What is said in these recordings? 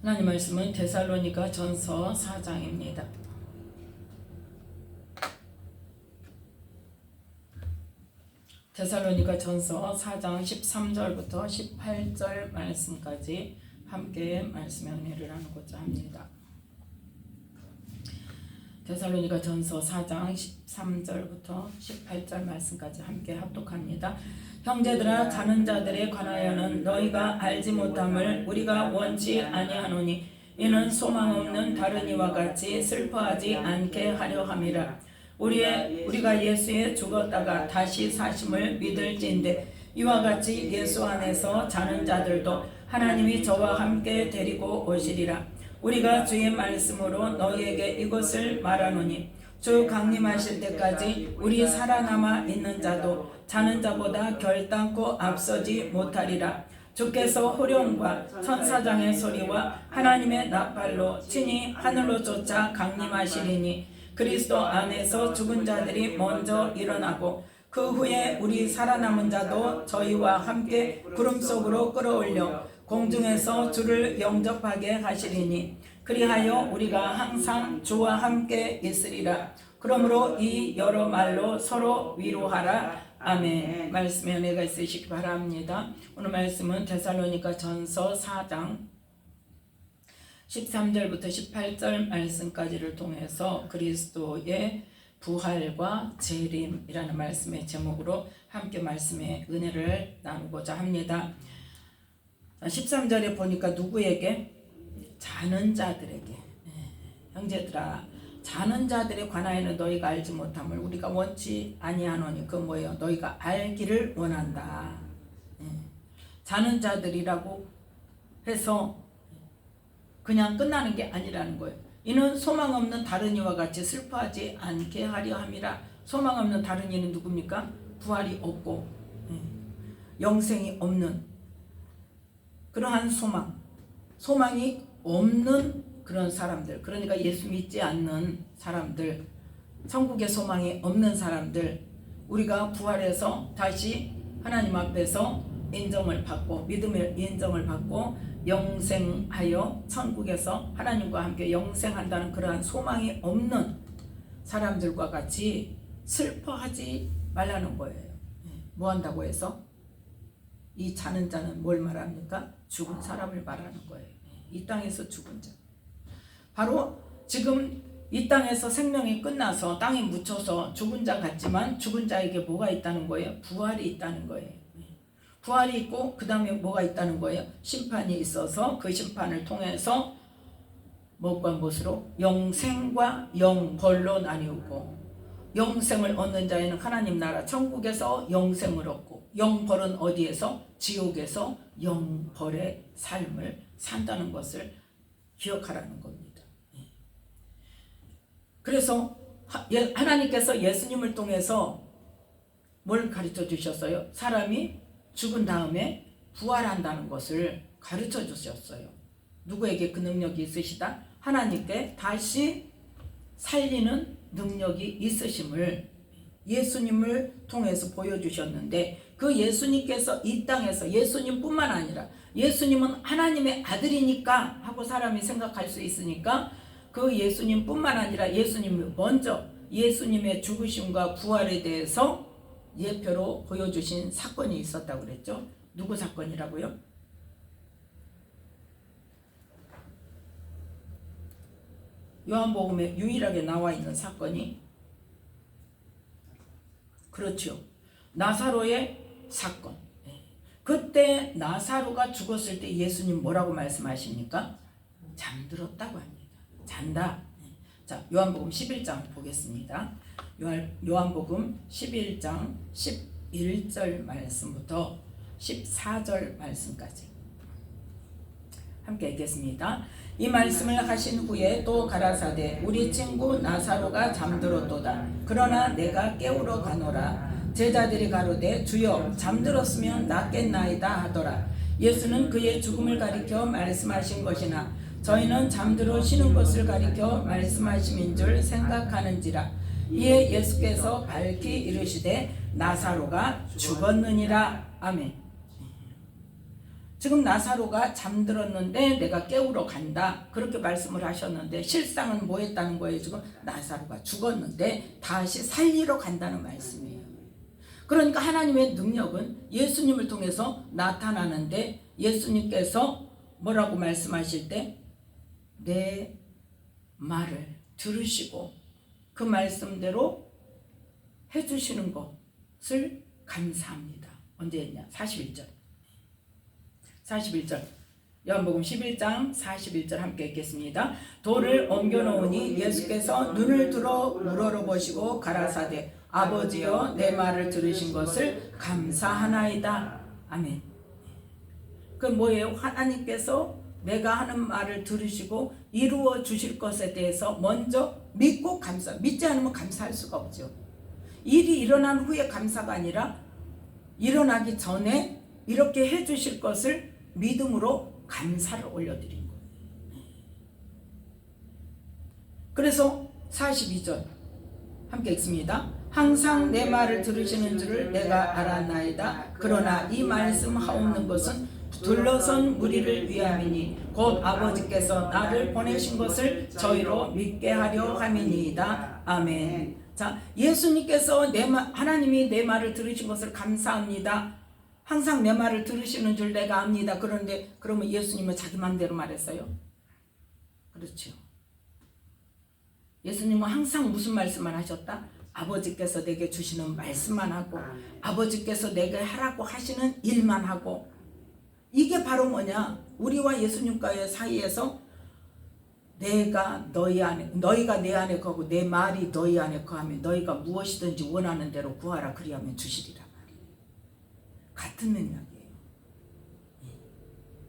하나님 말씀은 데살로니가 전서 4장입니다. 데살로니가 전서 4장 13절부터 18절 말씀까지 함께 말씀의 은혜를 나누고자 합니다. 데살로니가 전서 4장 13절부터 18절 말씀까지 함께 합독합니다. 형제들아, 자는 자들에 관하여는 너희가 알지 못함을 우리가 원치 아니하노니 이는 소망 없는 다른 이와 같이 슬퍼하지 않게 하려 함이라. 우리가 예수에 죽었다가 다시 사심을 믿을지인데 이와 같이 예수 안에서 자는 자들도 하나님이 저와 함께 데리고 오시리라. 우리가 주의 말씀으로 너희에게 이것을 말하노니 주 강림하실 때까지 우리 살아남아 있는 자도 자는 자보다 결단코 앞서지 못하리라. 주께서 호령과 천사장의 소리와 하나님의 나팔로 친히 하늘로 쫓아 강림하시리니 그리스도 안에서 죽은 자들이 먼저 일어나고 그 후에 우리 살아남은 자도 저희와 함께 구름 속으로 끌어올려 공중에서 주를 영접하게 하시리니 그리하여 우리가 항상 주와 함께 있으리라. 그러므로 이 여러 말로 서로 위로하라. 아멘. 말씀에 은혜가 있으시기 바랍니다. 오늘 말씀은 데살로니가 전서 4장 13절부터 18절 말씀까지를 통해서 그리스도의 부활과 재림이라는 말씀의 제목으로 함께 말씀의 은혜를 나누고자 합니다. 13절에 보니까 누구에게? 자는 자들에게. 형제들아, 자는 자들에 관하여는 너희가 알지 못함을 우리가 원치 아니하노니 그 뭐예요? 너희가 알기를 원한다. 자는 자들이라고 해서 그냥 끝나는 게 아니라는 거예요. 이는 소망 없는 다른 이와 같이 슬퍼하지 않게 하려 함이라. 소망 없는 다른 이는 누굽니까? 부활이 없고 영생이 없는 그러한 소망이 없는 그런 사람들, 그러니까 예수 믿지 않는 사람들, 천국의 소망이 없는 사람들, 우리가 부활해서 다시 하나님 앞에서 인정을 받고 믿음의 인정을 받고 영생하여 천국에서 하나님과 함께 영생한다는 그러한 소망이 없는 사람들과 같이 슬퍼하지 말라는 거예요. 뭐 한다고 해서? 이 자는 자는 뭘 말합니까? 죽은 사람을 말하는 거예요. 이 땅에서 죽은 자. 바로 지금 이 땅에서 생명이 끝나서 땅에 묻혀서 죽은 자 같지만 죽은 자에게 뭐가 있다는 거예요? 부활이 있다는 거예요. 부활이 있고 그 다음에 뭐가 있다는 거예요? 심판이 있어서 그 심판을 통해서 무엇과 무엇으로? 영생과 영벌로 나뉘고, 영생을 얻는 자에는 하나님 나라 천국에서 영생을 얻고, 영벌은 어디에서? 지옥에서 영벌의 삶을 산다는 것을 기억하라는 겁니다. 그래서 하나님께서 예수님을 통해서 뭘 가르쳐 주셨어요? 사람이 죽은 다음에 부활한다는 것을 가르쳐 주셨어요. 누구에게 그 능력이 있으시다? 하나님께 다시 살리는 능력이 있으심을 예수님을 통해서 보여주셨는데, 그 예수님께서 이 땅에서, 예수님뿐만 아니라 예수님은 하나님의 아들이니까 하고 사람이 생각할 수 있으니까 그 예수님뿐만 아니라 예수님이 먼저 예수님의 죽으심과 부활에 대해서 예표로 보여주신 사건이 있었다고 그랬죠. 누구 사건이라고요? 요한복음에 유일하게 나와 있는 사건이, 그렇죠, 나사로의 사건. 그때 나사로가 죽었을 때 예수님 뭐라고 말씀하십니까? 잠들었다고 합니다. 잔다. 자, 요한복음 11장 보겠습니다. 요한복음 11장 11절 말씀부터 14절 말씀까지 함께 읽겠습니다. 이 말씀을 하신 후에 또 가라사대 우리 친구 나사로가 잠들었도다. 그러나 내가 깨우러 가노라. 제자들이 가로되 주여 잠들었으면 낫겠나이다 하더라. 예수는 그의 죽음을 가리켜 말씀하신 것이나 저희는 잠들어 쉬는 것을 가리켜 말씀하심인 줄 생각하는지라. 이에 예수께서 밝히 이르시되 나사로가 죽었느니라. 아멘. 지금 나사로가 잠들었는데 내가 깨우러 간다. 그렇게 말씀을 하셨는데 실상은 뭐 했다는 거예요? 지금 나사로가 죽었는데 다시 살리러 간다는 말씀이에요. 그러니까 하나님의 능력은 예수님을 통해서 나타나는데 예수님께서 뭐라고 말씀하실 때 내 말을 들으시고 그 말씀대로 해주시는 것을 감사합니다. 언제 했냐? 41절. 요한복음 11장 41절 함께 읽겠습니다. 돌을 옮겨놓으니 예수께서 눈을 들어 우러러보시고 가라사대 아버지여 내 말을 들으신 것을 감사하나이다. 아멘. 그 뭐예요? 하나님께서 내가 하는 말을 들으시고 이루어 주실 것에 대해서 먼저 믿고 믿지 않으면 감사할 수가 없죠. 일이 일어난 후에 감사가 아니라 일어나기 전에 이렇게 해주실 것을 믿음으로 감사를 올려드린 거예요. 그래서 42절 함께 읽습니다. 항상 내 말을 들으시는 줄을 내가 알았나이다. 그러나 이 말씀 하옵는 것은 둘러선 무리를 위함이니 곧 아버지께서 나를 보내신 것을 저희로 믿게 하려 함이니이다. 아멘. 자, 예수님께서 하나님이 내 말을 들으신 것을 감사합니다. 항상 내 말을 들으시는 줄 내가 압니다. 그런데 그러면 예수님은 자기 마음대로 말했어요? 그렇죠. 예수님은 항상 무슨 말씀만 하셨다? 아버지께서 내게 주시는 말씀만 하고 아버지께서 내게 하라고 하시는 일만 하고. 이게 바로 뭐냐? 우리와 예수님과의 사이에서 너희가 내 안에 거하고 내 말이 너희 안에 거하면 너희가 무엇이든지 원하는 대로 구하라 그리하면 주시리라 말이에요. 같은 맥락이에요.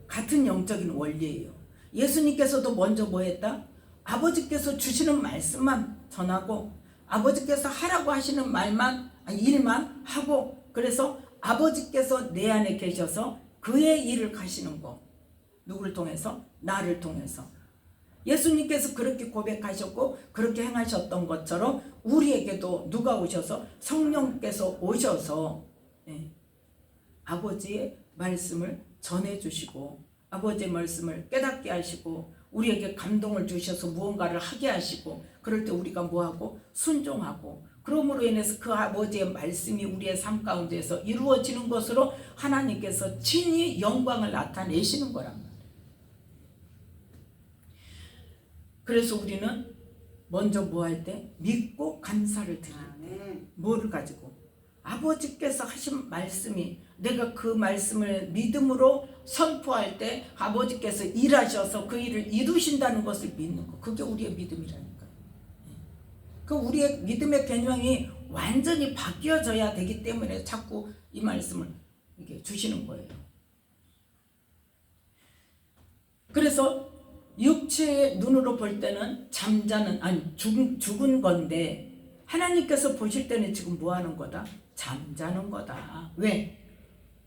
같은 영적인 원리예요. 예수님께서도 먼저 뭐 했다? 아버지께서 주시는 말씀만 전하고 아버지께서 하라고 하시는 일만 하고, 그래서 아버지께서 내 안에 계셔서 그의 일을 가시는 거. 누구를 통해서? 나를 통해서. 예수님께서 그렇게 고백하셨고 그렇게 행하셨던 것처럼 우리에게도 누가 오셔서? 성령께서 오셔서 아버지의 말씀을 전해주시고 아버지의 말씀을 깨닫게 하시고 우리에게 감동을 주셔서 무언가를 하게 하시고, 그럴 때 우리가 뭐하고? 순종하고, 그러므로 인해서 그 아버지의 말씀이 우리의 삶 가운데서 이루어지는 것으로 하나님께서 친히 영광을 나타내시는 거란 말이에요. 그래서 우리는 먼저 뭐 할 때? 믿고 감사를 드릴 때. 뭐를 가지고? 아버지께서 하신 말씀이, 내가 그 말씀을 믿음으로 선포할 때 아버지께서 일하셔서 그 일을 이루신다는 것을 믿는 거. 그게 우리의 믿음이라니까요. 그 우리의 믿음의 개념이 완전히 바뀌어져야 되기 때문에 자꾸 이 말씀을 이렇게 주시는 거예요. 그래서 육체의 눈으로 볼 때는 죽은 건데 하나님께서 보실 때는 지금 뭐 하는 거다? 잠자는 거다. 왜?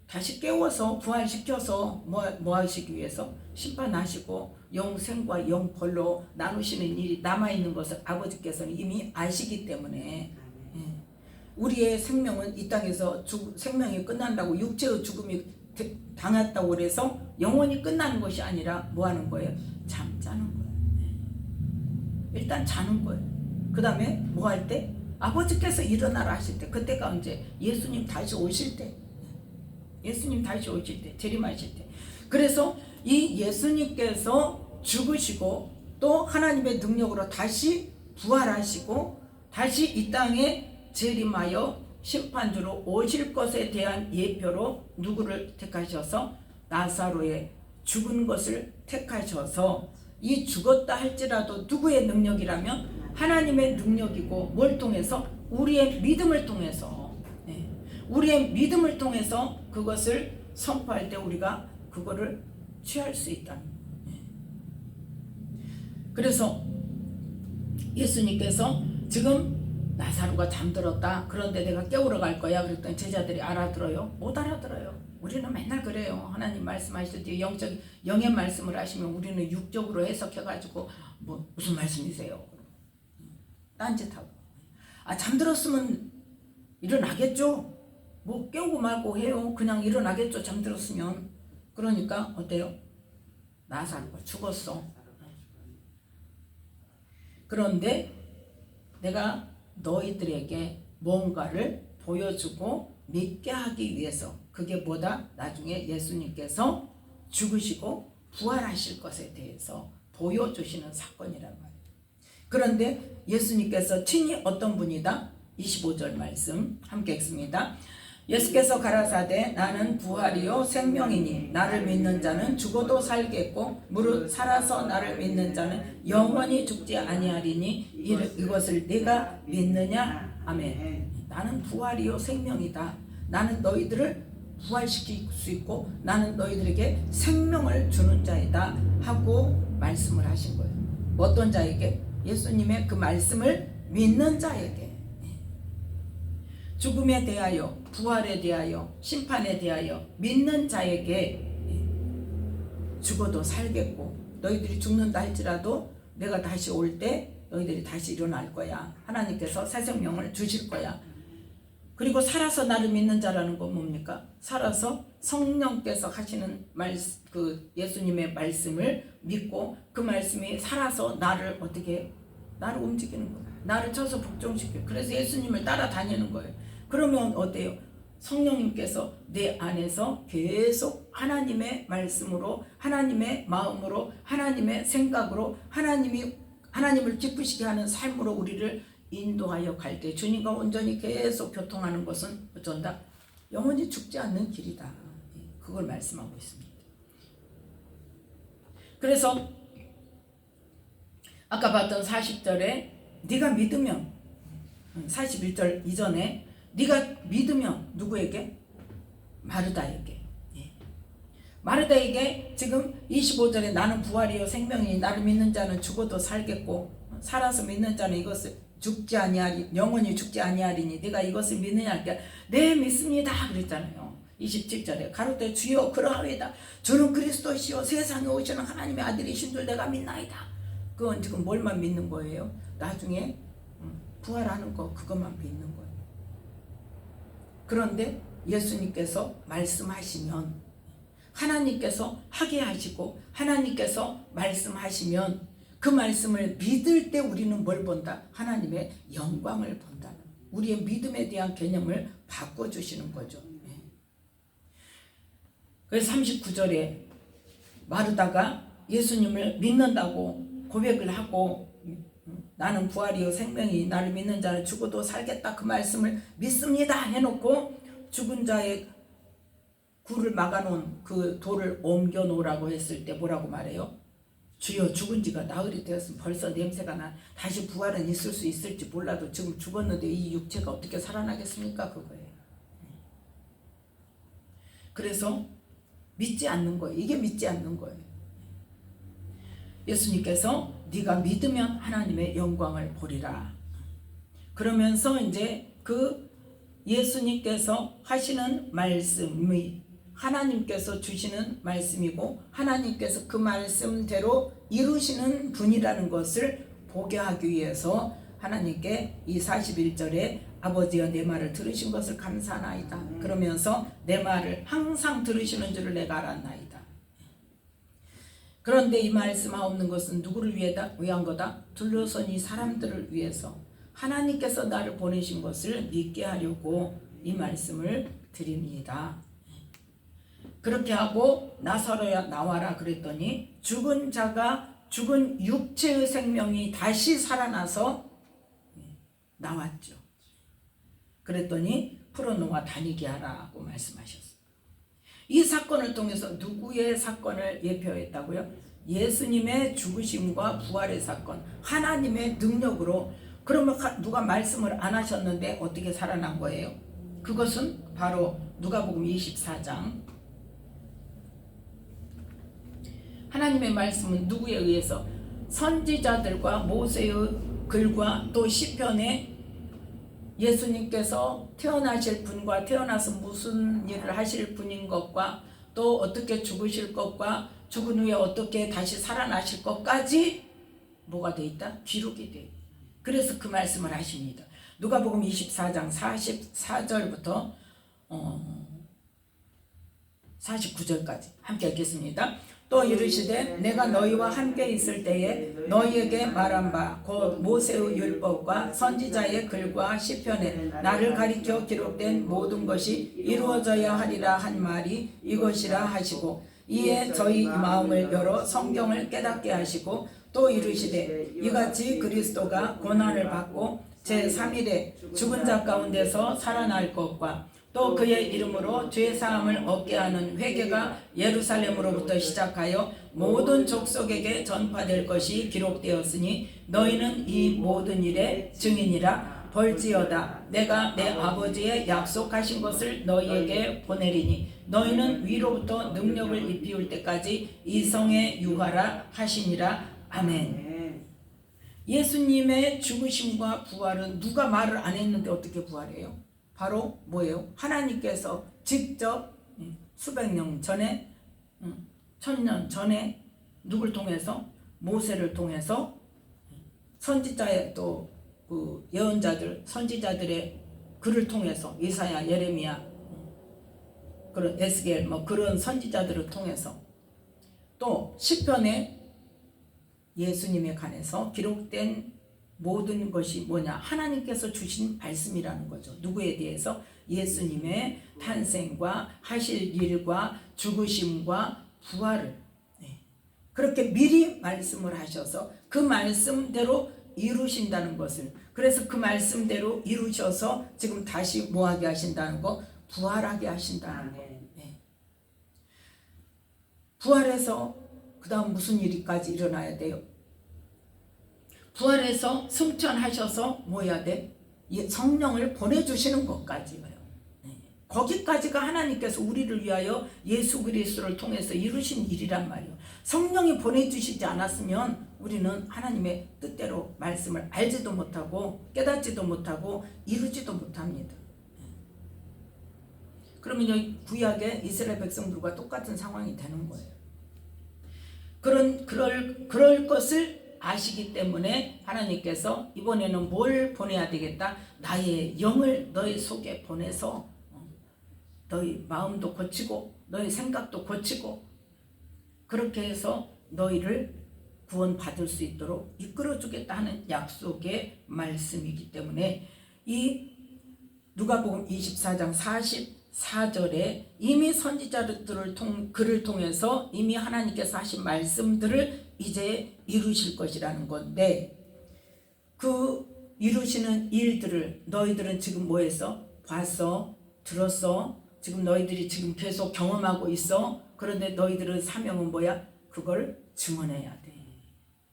다시 깨워서 부활시켜서 뭐 하시기 위해서? 심판하시고 영생과 영벌로 나누시는 일이 남아있는 것을 아버지께서는 이미 아시기 때문에 우리의 생명은 이 땅에서 생명이 끝난다고, 육체의 죽음이 당했다고 해서 영원히 끝나는 것이 아니라 뭐 하는 거예요? 잠자는 거예요. 일단 자는 거예요. 그 다음에 뭐 할 때? 아버지께서 일어나라 하실 때, 그때가 언제? 예수님 다시 오실 때. 예수님 다시 오실 때, 재림하실 때. 그래서 이 예수님께서 죽으시고 또 하나님의 능력으로 다시 부활하시고 다시 이 땅에 재림하여 심판주로 오실 것에 대한 예표로 누구를 택하셔서? 나사로의 죽은 것을 택하셔서, 이 죽었다 할지라도 누구의 능력이라면 하나님의 능력이고, 뭘 통해서? 우리의 믿음을 통해서. 우리의 믿음을 통해서 그것을 선포할 때 우리가 그거를 취할 수 있다. 그래서 예수님께서 지금 나사로가 잠들었다. 그런데 내가 깨우러 갈 거야. 그랬더니 제자들이 알아들어요? 못 알아들어요. 우리는 맨날 그래요. 하나님 말씀하실 때 영의 말씀을 하시면 우리는 육적으로 해석해가지고 무슨 말씀이세요? 딴짓하고. 잠들었으면 일어나겠죠? 뭐 깨우고 말고 해요. 그냥 일어나겠죠. 잠들었으면. 그러니까 어때요? 나사로가 죽었어. 그런데 내가 너희들에게 뭔가를 보여주고 믿게 하기 위해서, 그게 뭐다? 나중에 예수님께서 죽으시고 부활하실 것에 대해서 보여주시는 사건이란 말이에요. 그런데 예수님께서 친히 어떤 분이다? 25절 말씀 함께 읽습니다. 예수께서 가라사대 나는 부활이요 생명이니 나를 믿는 자는 죽어도 살겠고 무릇 살아서 나를 믿는 자는 영원히 죽지 아니하리니 이것을 네가 믿느냐? 아멘. 나는 부활이요 생명이다. 나는 너희들을 부활시킬 수 있고 나는 너희들에게 생명을 주는 자이다 하고 말씀을 하신 거예요. 어떤 자에게? 예수님의 그 말씀을 믿는 자에게. 죽음에 대하여, 부활에 대하여, 심판에 대하여 믿는 자에게 죽어도 살겠고 너희들이 죽는다 할지라도 내가 다시 올 때 너희들이 다시 일어날 거야. 하나님께서 새 생명을 주실 거야. 그리고 살아서 나를 믿는 자라는 건 뭡니까? 살아서 성령께서 하시는 그 예수님의 말씀을 믿고 그 말씀이 살아서 나를 어떻게 나를 움직이는 거예요. 나를 쳐서 복종시켜요. 그래서 예수님을 따라다니는 거예요. 그러면 어때요? 성령님께서 내 안에서 계속 하나님의 말씀으로, 하나님의 마음으로, 하나님의 생각으로, 하나님을 기쁘시게 하는 삶으로 우리를 인도하여 갈 때 주님과 온전히 계속 교통하는 것은 어쩐다? 영원히 죽지 않는 길이다. 그걸 말씀하고 있습니다. 그래서 아까 봤던 40절에 네가 믿으면, 41절 이전에 네가 믿으면 누구에게? 마르다에게. 마르다에게 지금 25절에 나는 부활이요 생명이니 나를 믿는 자는 죽어도 살겠고 살아서 믿는 자는 이것을 죽지 아니하리 영원히 죽지 아니하리니 네가 이것을 믿느냐 할때 네 믿습니다 그랬잖아요. 27절에 가로되 주여 그러하이다 저는 그리스도시요 세상에 오시는 하나님의 아들이신 줄 내가 믿나이다. 그건 지금 뭘만 믿는 거예요? 나중에 부활하는 거 그것만 믿는 거예요. 그런데 예수님께서 말씀하시면 하나님께서 하게 하시고 하나님께서 말씀하시면 그 말씀을 믿을 때 우리는 뭘 본다? 하나님의 영광을 본다는, 우리의 믿음에 대한 개념을 바꿔주시는 거죠. 그래서 39절에 마르다가 예수님을 믿는다고 고백을 하고 나는 부활이요 생명이 나를 믿는 자는 죽어도 살겠다 그 말씀을 믿습니다 해놓고 죽은 자의 굴을 막아놓은 그 돌을 옮겨 놓으라고 했을 때 뭐라고 말해요? 주여 죽은 지가 나흘이 되었으면 벌써 냄새가 나. 다시 부활은 있을 수 있을지 몰라도 지금 죽었는데 이 육체가 어떻게 살아나겠습니까? 그거예요. 그래서 믿지 않는 거예요. 이게 믿지 않는 거예요. 예수님께서 네가 믿으면 하나님의 영광을 보리라. 그러면서 이제 그 예수님께서 하시는 말씀이 하나님께서 주시는 말씀이고 하나님께서 그 말씀대로 이루시는 분이라는 것을 보게 하기 위해서 하나님께 이 41절에 아버지여 내 말을 들으신 것을 감사하나이다. 그러면서 내 말을 항상 들으시는 줄을 내가 알았나이다. 그런데 이 말씀하옵는 것은 누구를 위한 거다? 둘러선 이 사람들을 위해서 하나님께서 나를 보내신 것을 믿게 하려고 이 말씀을 드립니다. 그렇게 하고 나사로야 나와라 그랬더니 죽은 자가 죽은 육체의 생명이 다시 살아나서 나왔죠. 그랬더니 풀어놓아 다니게 하라고 말씀하셨어요. 이 사건을 통해서 누구의 사건을 예표했다고요? 예수님의 죽으심과 부활의 사건, 하나님의 능력으로. 그러면 누가 말씀을 안 하셨는데 어떻게 살아난 거예요? 그것은 바로 누가복음 24장. 하나님의 말씀은 누구에 의해서? 선지자들과 모세의 글과 또 시편에 예수님께서 태어나실 분과 태어나서 무슨 일을 하실 분인 것과 또 어떻게 죽으실 것과 죽은 후에 어떻게 다시 살아나실 것까지 뭐가 돼 있다? 기록이 돼 있다. 그래서 그 말씀을 하십니다. 누가복음 24장 44절부터 49절까지 함께 읽겠습니다. 또 이르시되 내가 너희와 함께 있을 때에 너희에게 말한 바 곧 모세의 율법과 선지자의 글과 시편에 나를 가리켜 기록된 모든 것이 이루어져야 하리라 한 말이 이것이라 하시고 이에 저희 마음을 열어 성경을 깨닫게 하시고 또 이르시되 이같이 그리스도가 고난을 받고 제3일에 죽은 자 가운데서 살아날 것과 또 그의 이름으로 죄사함을 얻게 하는 회개가 예루살렘으로부터 시작하여 모든 족속에게 전파될 것이 기록되었으니 너희는 이 모든 일의 증인이라. 벌지어다 내가 내 아버지의 약속하신 것을 너희에게 보내리니 너희는 위로부터 능력을 입히울 때까지 이 성에 유하라 하시니라. 아멘. 예수님의 죽으심과 부활은 누가 말을 안 했는데 어떻게 부활해요? 바로 뭐예요? 하나님께서 직접 수백 년 전에, 천년 전에 누굴 통해서? 모세를 통해서 선지자의 또 그 예언자들, 선지자들의 글을 통해서 이사야, 예레미야, 그런 에스겔 뭐 그런 선지자들을 통해서 또 시편에 예수님에 관해서 기록된 모든 것이 뭐냐? 하나님께서 주신 말씀이라는 거죠. 누구에 대해서? 예수님의 탄생과 하실 일과 죽으심과 부활을 그렇게 미리 말씀을 하셔서 그 말씀대로 이루신다는 것을, 그래서 그 말씀대로 이루셔서 지금 다시 뭐하게 하신다는 거? 부활하게 하신다는 거. 부활해서 그 다음 무슨 일이까지 일어나야 돼요? 부활해서 승천하셔서 뭐 해야 돼? 성령을 보내주시는 것까지 가요. 거기까지가 하나님께서 우리를 위하여 예수 그리스도를 통해서 이루신 일이란 말이에요. 성령이 보내주시지 않았으면 우리는 하나님의 뜻대로 말씀을 알지도 못하고 깨닫지도 못하고 이루지도 못합니다. 그러면 여기 구약의 이스라엘 백성들과 똑같은 상황이 되는 거예요. 그럴 것을 아시기 때문에 하나님께서 이번에는 뭘 보내야 되겠다? 나의 영을 너희 속에 보내서 너희 마음도 고치고 너희 생각도 고치고 그렇게 해서 너희를 구원받을 수 있도록 이끌어주겠다 하는 약속의 말씀이기 때문에 이 누가복음 24장 44절에 이미 선지자들을 글을 통해서 이미 하나님께서 하신 말씀들을 이제 이루실 것이라는 건데, 그 이루시는 일들을 너희들은 지금 뭐해서 봤어? 들었어? 지금 너희들이 지금 계속 경험하고 있어? 그런데 너희들의 사명은 뭐야? 그걸 증언해야 돼.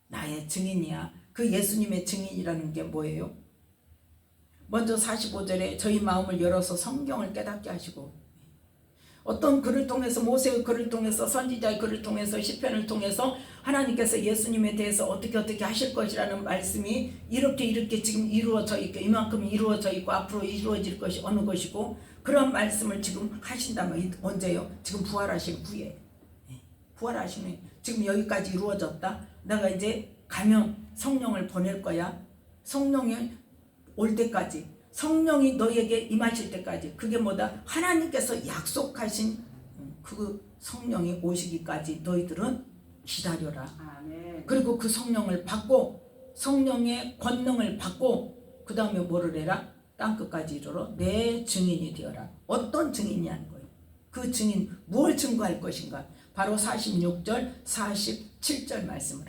나의 증인이야. 그 예수님의 증인이라는 게 뭐예요? 먼저 45절에 저희 마음을 열어서 성경을 깨닫게 하시고, 어떤 글을 통해서, 모세의 글을 통해서, 선지자의 글을 통해서, 시편을 통해서 하나님께서 예수님에 대해서 어떻게 하실 것이라는 말씀이 이렇게 지금 이루어져 있고, 이만큼 이루어져 있고 앞으로 이루어질 것이 어느 것이고, 그런 말씀을 지금 하신다면 언제요? 지금 부활하신 후에. 부활하시면 지금 여기까지 이루어졌다. 내가 이제 가면 성령을 보낼 거야. 성령이 올 때까지, 성령이 너희에게 임하실 때까지, 그게 뭐다? 하나님께서 약속하신 그 성령이 오시기까지 너희들은 기다려라. 아멘. 그리고 그 성령을 받고, 성령의 권능을 받고, 그 다음에 뭐를 해라? 땅끝까지 이르러 내 증인이 되어라. 어떤 증인이냐는 거예요. 그 증인, 뭘 증거할 것인가? 바로 46절, 47절 말씀을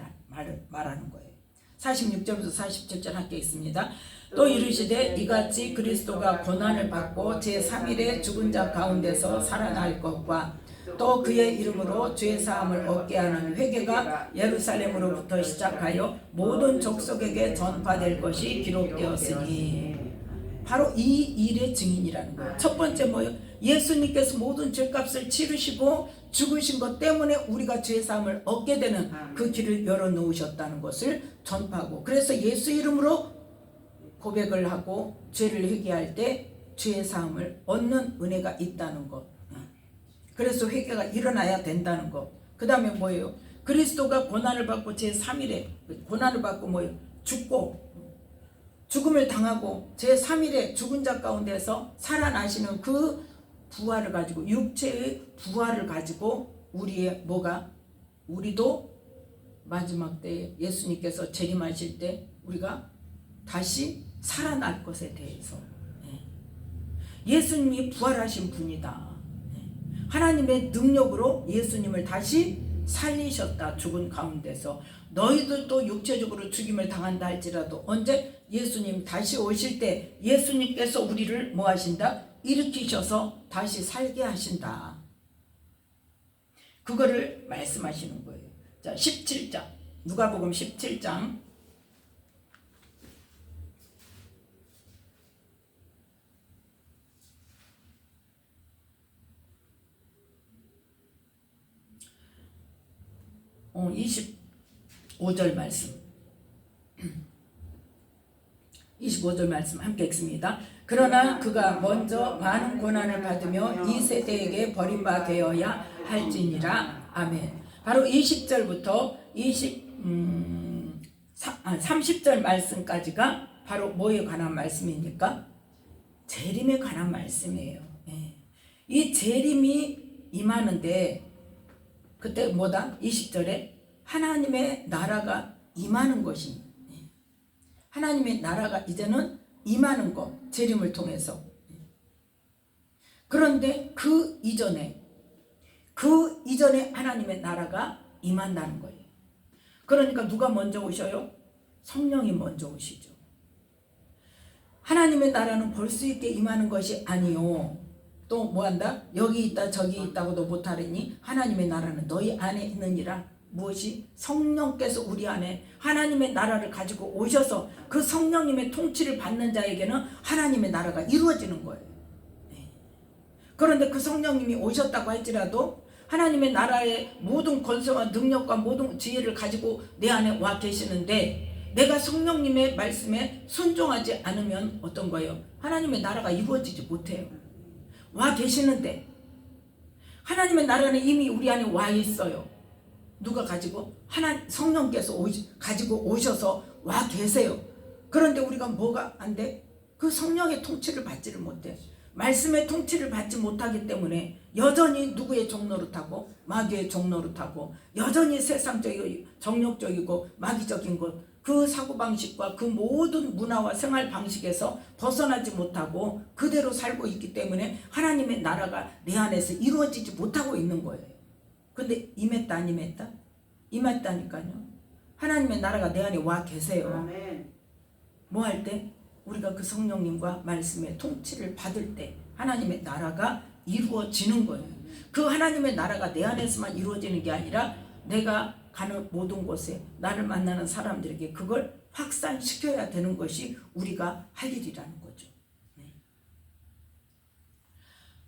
말하는 거예요. 46절부터 47절 함께 있습니다. 또 이르시되 이같이 그리스도가 고난을 받고 제3일에 죽은 자 가운데서 살아날 것과 또 그의 이름으로 죄사함을 얻게 하는 회개가 예루살렘으로부터 시작하여 모든 족속에게 전파될 것이 기록되었으니, 바로 이 일의 증인이라는 거예요. 첫 번째 뭐예요? 예수님께서 모든 죄값을 치르시고 죽으신 것 때문에 우리가 죄사함을 얻게 되는 그 길을 열어놓으셨다는 것을 전파하고, 그래서 예수 이름으로 고백을 하고 죄를 회개할 때 죄사함을 얻는 은혜가 있다는 것. 그래서 회개가 일어나야 된다는 것. 그 다음에 뭐예요? 그리스도가 고난을 받고 제3일에 고난을 받고 뭐예요? 죽음을 당하고 제3일에 죽은 자 가운데서 살아나시는 그 부활을 가지고, 육체의 부활을 가지고 우리의 우리도 마지막 때에 예수님께서 재림하실 때 우리가 다시 살아날 것에 대해서, 예수님이 부활하신 분이다. 하나님의 능력으로 예수님을 다시 살리셨다. 죽은 가운데서 너희들도 육체적으로 죽임을 당한다 할지라도 언제 예수님 다시 오실 때 예수님께서 우리를 뭐 하신다? 일으키셔서 다시 살게 하신다. 그거를 말씀하시는 거예요. 자, 17장 누가복음 17장 25절 말씀 25절 말씀 함께 읽습니다. 그러나 그가 먼저 많은 고난을 받으며 이 세대에게 버림받아야 할지니라. 아멘. 바로 20절부터 30절 말씀까지가 바로 뭐에 관한 말씀입니까? 재림에 관한 말씀이에요. 이 재림이 임하는데 그때 뭐다? 20절에 하나님의 나라가 임하는 것입니다. 하나님의 나라가 이제는 임하는 것, 재림을 통해서. 그런데 그 이전에 하나님의 나라가 임한다는 거예요. 그러니까 누가 먼저 오셔요? 성령이 먼저 오시죠. 하나님의 나라는 볼 수 있게 임하는 것이 아니요. 또 뭐한다? 여기 있다 저기 있다고도 못하리니 하나님의 나라는 너희 안에 있느니라. 무엇이? 성령께서 우리 안에 하나님의 나라를 가지고 오셔서 그 성령님의 통치를 받는 자에게는 하나님의 나라가 이루어지는 거예요. 그런데 그 성령님이 오셨다고 할지라도 하나님의 나라의 모든 권세와 능력과 모든 지혜를 가지고 내 안에 와 계시는데 내가 성령님의 말씀에 순종하지 않으면 어떤 거예요? 하나님의 나라가 이루어지지 못해요. 와 계시는데 하나님의 나라는 이미 우리 안에 와 있어요. 누가 가지고? 성령께서 가지고 오셔서 와 계세요. 그런데 우리가 뭐가 안 돼? 그 성령의 통치를 받지를 못해. 말씀의 통치를 받지 못하기 때문에 여전히 누구의 종노릇하고 마귀의 종노릇하고 여전히 세상적이고 정욕적이고 마귀적인 것, 그 사고방식과 그 모든 문화와 생활 방식에서 벗어나지 못하고 그대로 살고 있기 때문에 하나님의 나라가 내 안에서 이루어지지 못하고 있는 거예요. 근데 임했다 안 임했다? 임했다니까요. 하나님의 나라가 내 안에 와 계세요. 뭐 할 때? 우리가 그 성령님과 말씀의 통치를 받을 때 하나님의 나라가 이루어지는 거예요. 그 하나님의 나라가 내 안에서만 이루어지는 게 아니라 내가 가는 모든 곳에 나를 만나는 사람들에게 그걸 확산시켜야 되는 것이 우리가 할 일이라는 거죠.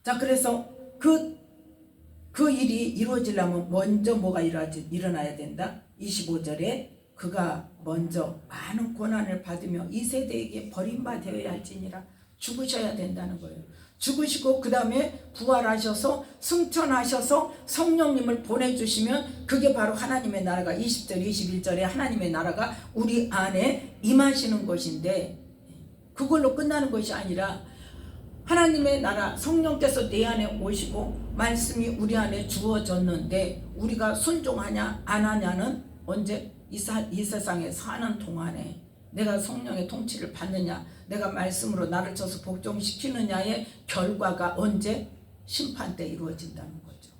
자, 그래서 그 일이 이루어지려면 먼저 뭐가 일어나야 된다? 25절에 그가 먼저 많은 고난을 받으며 이 세대에게 버림받아야 할지니라. 죽으셔야 된다는 거예요. 죽으시고 그 다음에 부활하셔서 승천하셔서 성령님을 보내주시면 그게 바로 하나님의 나라가 20절 21절에 하나님의 나라가 우리 안에 임하시는 것인데 그걸로 끝나는 것이 아니라 하나님의 나라 성령께서 내 안에 오시고 말씀이 우리 안에 주어졌는데 우리가 순종하냐 안 하냐는 언제? 이 세상에 사는 동안에 내가 성령의 통치를 받느냐 내가 말씀으로 나를 쳐서 복종시키느냐의 결과가 언제? 심판 때 이루어진다는 거죠.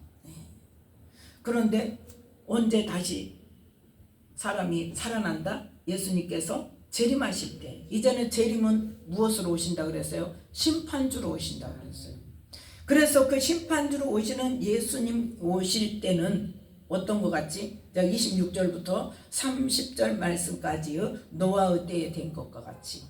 그런데 언제 다시 사람이 살아난다? 예수님께서 재림하실 때. 이제는 재림은 무엇으로 오신다 그랬어요? 심판주로 오신다 그랬어요. 그래서 그 심판주로 오시는 예수님 오실 때는 어떤 것 같지? 26절부터 30절 말씀까지의 노아의 때에 된 것과 같이.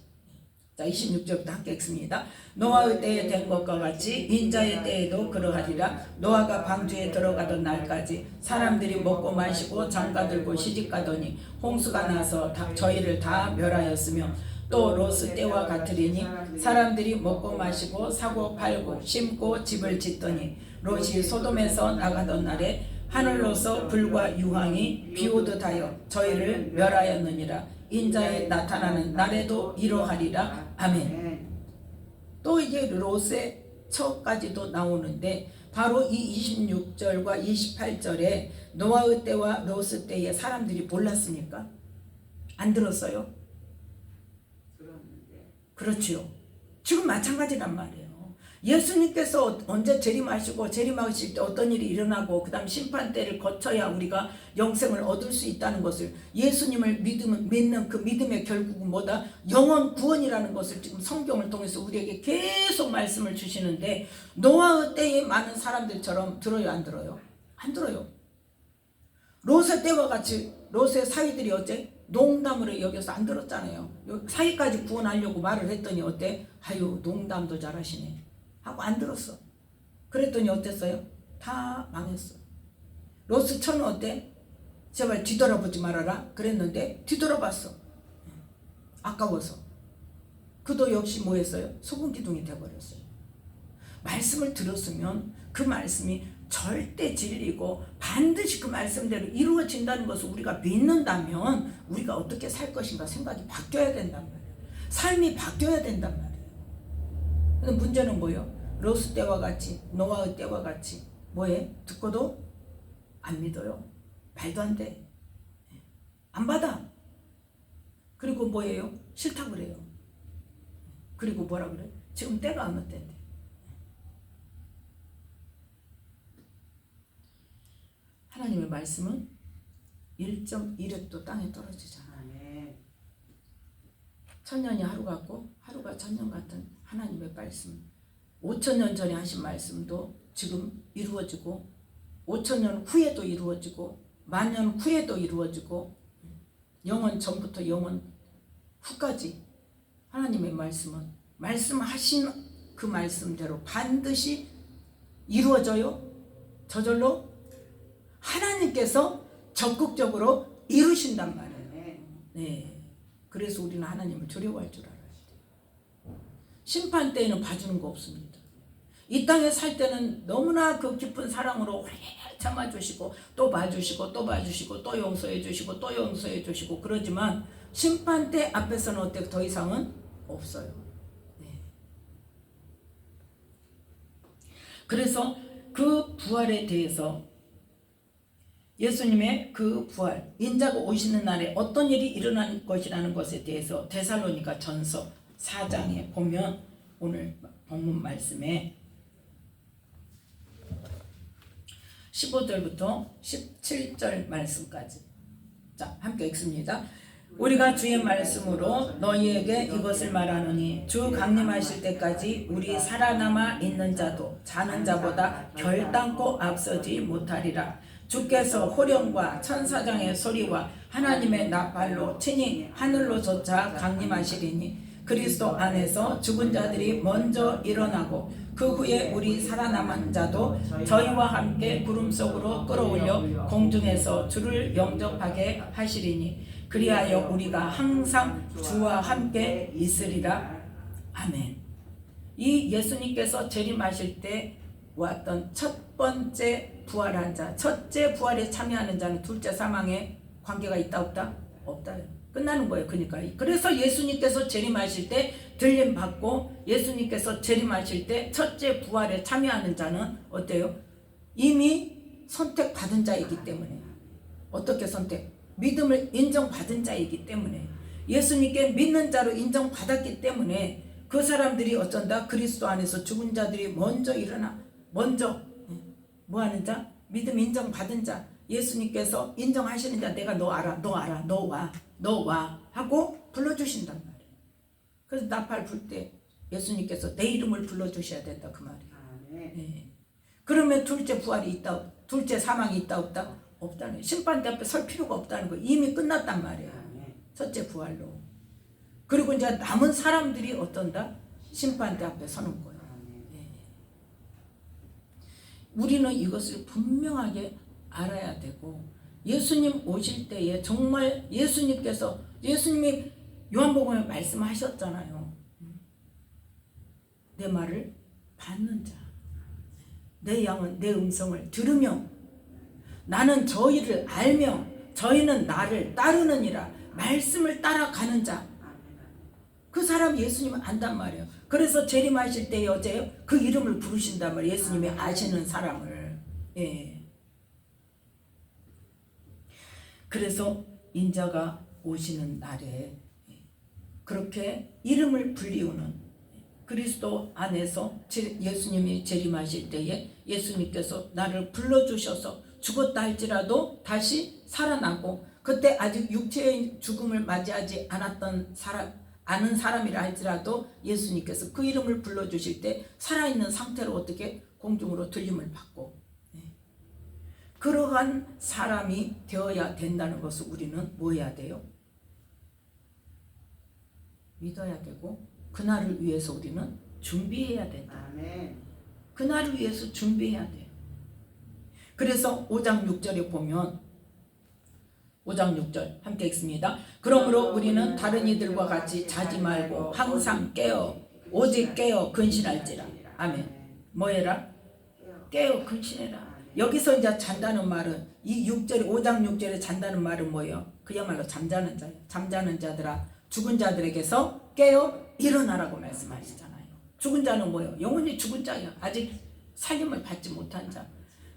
자, 26절부터 함께 읽습니다. 노아의 때에 된 것과 같이 인자의 때에도 그러하리라. 노아가 방주에 들어가던 날까지 사람들이 먹고 마시고 장가들고 시집가더니 홍수가 나서 저희를 다 멸하였으며 또 롯의 때와 같으리니 사람들이 먹고 마시고 사고 팔고 심고 집을 짓더니 롯이 소돔에서 나가던 날에 하늘로서 불과 유황이 비오듯 하여 저희를 멸하였느니라. 인자에 나타나는 날에도 이러하리라. 아멘. 또 이제 롯의 처까지도 나오는데 바로 이 26절과 28절에 노아의 때와 롯의 때에 사람들이 몰랐습니까? 안 들었어요? 그렇지요. 지금 마찬가지란 말이에요. 예수님께서 언제 재림하시고 재림하실 때 어떤 일이 일어나고 그 다음 심판대를 거쳐야 우리가 영생을 얻을 수 있다는 것을, 예수님을 믿는 그 믿음의 결국은 뭐다? 영원 구원이라는 것을 지금 성경을 통해서 우리에게 계속 말씀을 주시는데, 노아의 때에 많은 사람들처럼 들어요, 안 들어요? 안 들어요. 롯의 때와 같이 롯의 사위들이 어째? 농담으로 여겨서 안 들었잖아요. 사위까지 구원하려고 말을 했더니 어때? 아유, 농담도 잘하시네 하고 안 들었어. 그랬더니 어땠어요? 다 망했어. 롯의 처는 어때? 제발 뒤돌아보지 말아라 그랬는데 뒤돌아봤어. 아까워서. 그도 역시 뭐 했어요? 소금기둥이 돼버렸어요. 말씀을 들었으면 그 말씀이 절대 진리고 반드시 그 말씀대로 이루어진다는 것을 우리가 믿는다면 우리가 어떻게 살 것인가 생각이 바뀌어야 된단 말이에요. 삶이 바뀌어야 된단 말이에요. 근데 문제는 뭐예요? 롯의 때와 같이, 노아의 때와 같이 뭐해? 듣고도 안 믿어요. 말도 안 돼. 안 받아. 그리고 뭐예요? 싫다고 그래요. 그리고 뭐라 그래? 지금 때가 어느 때인데. 하나님의 말씀은 1.1획도 땅에 떨어지잖아. 천년이 하루 같고 하루가 천년 같은 하나님의 말씀, 5,000년 전에 하신 말씀도 지금 이루어지고 5,000년 후에도 이루어지고 만년 후에도 이루어지고 영원 전부터 영원 후까지 하나님의 말씀은 말씀하신 그 말씀대로 반드시 이루어져요. 저절로 하나님께서 적극적으로 이루신단 말이에요. 네. 그래서 우리는 하나님을 두려워할 줄 알아야 돼요. 심판 때에는 봐주는 거 없습니다. 이 땅에 살 때는 너무나 그 깊은 사랑으로 오래 참아주시고 또 봐주시고 또 봐주시고 또 용서해 주시고 또 용서해 주시고 그러지만 심판 때 앞에서는 어때? 더 이상은 없어요. 네. 그래서 그 부활에 대해서 예수님의 그 부활, 인자가 오시는 날에 어떤 일이 일어날 것이라는 것에 대해서 데살로니가 전서 4장에 보면 오늘 본문 말씀에 15절부터 17절 말씀까지, 자 함께 읽습니다. 우리가 주의 말씀으로 너희에게 이것을 말하노니 주 강림하실 때까지 우리 살아남아 있는 자도 자는 자보다 결단코 앞서지 못하리라. 주께서 호령과 천사장의 소리와 하나님의 나팔로 친히 하늘로조차 강림하시리니 그리스도 안에서 죽은 자들이 먼저 일어나고 그 후에 우리 살아남은 자도 저희와 함께 구름 속으로 끌어올려 공중에서 주를 영접하게 하시리니 그리하여 우리가 항상 주와 함께 있으리라. 아멘. 이 예수님께서 재림하실 때 왔던 첫 번째 부활한 자, 첫째 부활에 참여하는 자는 둘째 사망에 관계가 있다 없다? 없다. 끝나는 거예요. 그러니까 그래서 예수님께서 재림하실 때 들림 받고 예수님께서 재림하실 때 첫째 부활에 참여하는 자는 어때요? 이미 선택받은 자이기 때문에. 어떻게 선택? 믿음을 인정받은 자이기 때문에, 예수님께 믿는 자로 인정받았기 때문에 그 사람들이 어쩐다? 그리스도 안에서 죽은 자들이 먼저 일어나, 먼저 뭐하는 자? 믿음 인정받은 자, 예수님께서 인정하시는 자, 내가 너 알아, 너 알아, 너 와 하고 불러주신단 말이에요. 그래서 나팔 불 때 예수님께서 내 이름을 불러주셔야 된다 그 말이에요. 네. 그러면 둘째 부활이 있다, 둘째 사망이 있다 없다? 없다는 거예요. 심판대 앞에 설 필요가 없다는 거예요. 이미 끝났단 말이에요. 첫째 부활로. 그리고 이제 남은 사람들이 어떤다? 심판대 앞에 서는 거예요. 네. 우리는 이것을 분명하게 알아야 되고, 예수님 오실 때에 정말 예수님이 요한복음에 말씀하셨잖아요. 내 말을 받는 자, 내 양은 내 음성을 들으며 나는 저희를 알며 저희는 나를 따르느니라. 말씀을 따라가는 자, 그 사람 예수님은 안단 말이에요. 그래서 재림하실 때 어제요 그 이름을 부르신단 말이에요. 예수님이 아시는 사람을. 예. 그래서 인자가 오시는 날에 그렇게 이름을 불리우는 그리스도 안에서 예수님이 재림하실 때에 예수님께서 나를 불러주셔서 죽었다 할지라도 다시 살아나고, 그때 아직 육체의 죽음을 맞이하지 않았던 아는 사람이라 할지라도 예수님께서 그 이름을 불러주실 때 살아있는 상태로 어떻게 공중으로 들림을 받고, 그러한 사람이 되어야 된다는 것을 우리는 뭐 해야 돼요? 믿어야 되고 그날을 위해서 우리는 준비해야 된다. 아멘. 그날을 위해서 준비해야 돼요. 그래서 5장 6절에 보면 5장 6절 함께 읽습니다. 그러므로 우리는 다른 이들과 같이 자지 말고 항상 깨어 오직 깨어 근신할지라. 아멘. 뭐해라? 깨어 근신해라. 여기서 이제 잔다는 말은 이 6절에 5장 6절에 잔다는 말은 뭐예요? 그야말로 잠자는 자예요. 잠자는 자들아 죽은 자들에게서 깨어 일어나라고 말씀하시잖아요. 죽은 자는 뭐예요? 영원히 죽은 자야. 아직 살림을 받지 못한 자.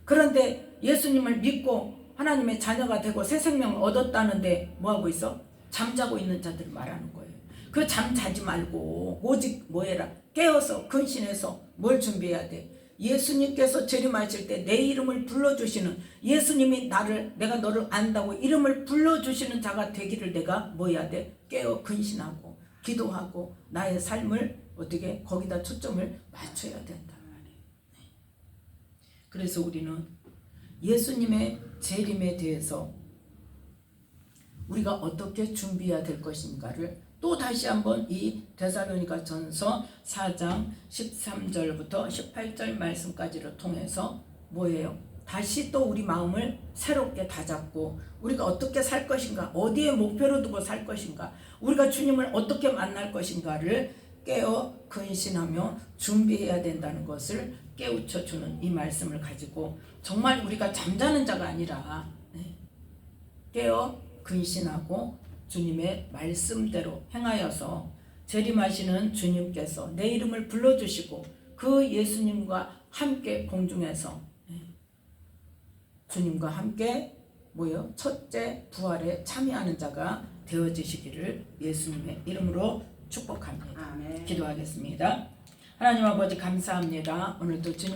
그런데 예수님을 믿고 하나님의 자녀가 되고 새 생명을 얻었다는데 뭐하고 있어? 잠자고 있는 자들을 말하는 거예요. 그 잠자지 말고 오직 뭐해라? 깨어서 근신해서 뭘 준비해야 돼? 예수님께서 재림하실 때 내 이름을 불러주시는, 예수님이 내가 너를 안다고 이름을 불러주시는 자가 되기를 내가 뭐 해야 돼? 깨어 근신하고 기도하고 나의 삶을 어떻게 거기다 초점을 맞춰야 된단 말이에요. 그래서 우리는 예수님의 재림에 대해서 우리가 어떻게 준비해야 될 것인가를 또 다시 한번 이 데살로니가 전서 4장 13절부터 18절 말씀까지를 통해서 뭐예요? 다시 또 우리 마음을 새롭게 다잡고 우리가 어떻게 살 것인가, 어디에 목표를 두고 살 것인가, 우리가 주님을 어떻게 만날 것인가를 깨어 근신하며 준비해야 된다는 것을 깨우쳐 주는 이 말씀을 가지고 정말 우리가 잠자는 자가 아니라 깨어 근신하고 주님의 말씀대로 행하여서 재림하시는 주님께서 내 이름을 불러주시고 그 예수님과 함께 공중에서 주님과 함께 뭐요? 첫째 부활에 참여하는 자가 되어지시기를 예수님의 이름으로 축복합니다. 아멘. 기도하겠습니다. 하나님 아버지 감사합니다. 오늘도 주님